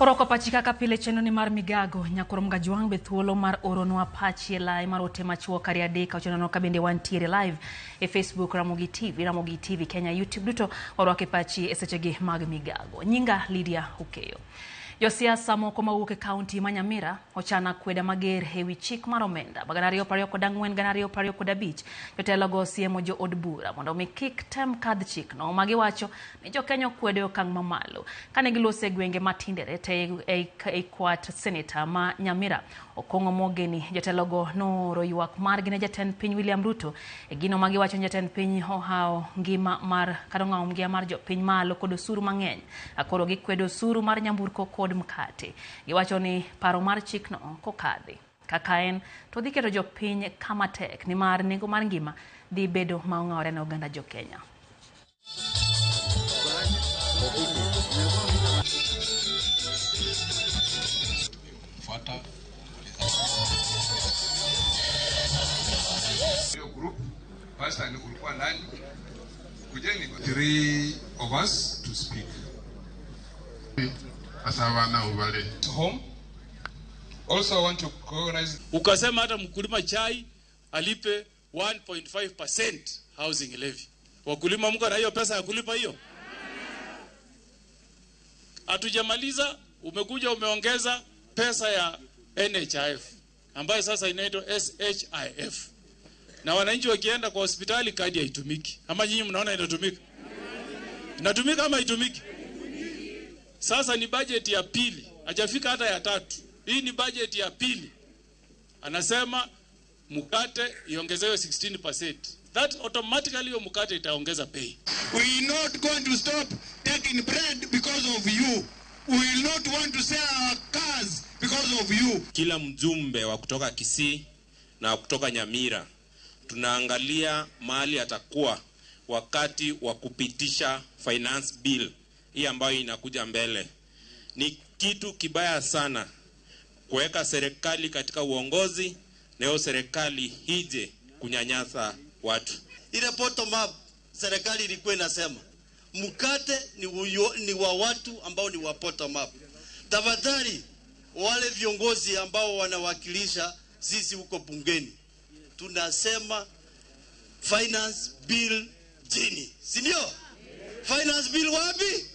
Oroko pachika kapile cheno ni mar migago nyakurom gajuang bethuolo mar orono apachi lai marote machuo kariadeka cheno no kabende wantiere live e Facebook Ramogi TV Kenya YouTube duto orwake pachi esechegi mag migago. Nyinga Lydia Ukeyo. Josiasa moko mawuok e kaunti ma Nyamira ochana kweda mager hewi chik mar omenda baganario pario kod ang'wen ganario pario kod abich jotelo go siemo jo od bura mondo mi kik tem kadh chik no magiwacho ni jokenya kwedo okang' mamalo kane gilose gwenge matindere te e kwat senator ma Nyamira Okong'o Mogeni jotelo go nooro ywak margi ne jatend piny William Ruto e gino magiwacho jatend piny ohao ngima mar kadong'aw ngia mar jopiny malo kod osuru mang'eny akoro gikwedo osuru mar nyamburko kod mkate. Giwacho ni paro mar chik no kokadhi kaka en to dhi keto jopiny kama tek ni mar nengo mar ngima dhi bedo maong'awore ne oganda jokenya. Three of us to speak. Home. Also, I want to organize. Ukasema hata mkulima chai alipe 1.5% housing levy. Wakulima mko na hiyo pesa ya kulipa hiyo? Hatujamaliza, umekuja umeongeza pesa ya NHIF ambayo sasa inaitwa SHIF. Na wananchi wakienda kwa hospitali kadi haitumiki. Ama nyinyi mnaona inatumika? Inatumika ama haitumiki? Sasa ni budget ya pili, hajafika hata ya tatu. Hii ni budget ya pili. Anasema mkate iongezewe 16%. That automatically hiyo mkate itaongeza pay. We are not going to stop taking bread because of you. We will not want to sell our cars because of you. Kila mjumbe wa kutoka Kisii na kutoka Nyamira tunaangalia mahali atakuwa wakati wa kupitisha finance bill hii ambayo inakuja mbele. Ni kitu kibaya sana kuweka serikali katika uongozi na hiyo serikali hije kunyanyasa watu. Ile bottom up serikali ilikuwa inasema mkate ni wa watu ambao ni wa bottom up. Tafadhali wale viongozi ambao wanawakilisha sisi huko bungeni tunasema finance bill chini. Si ndio? Finance bill wapi?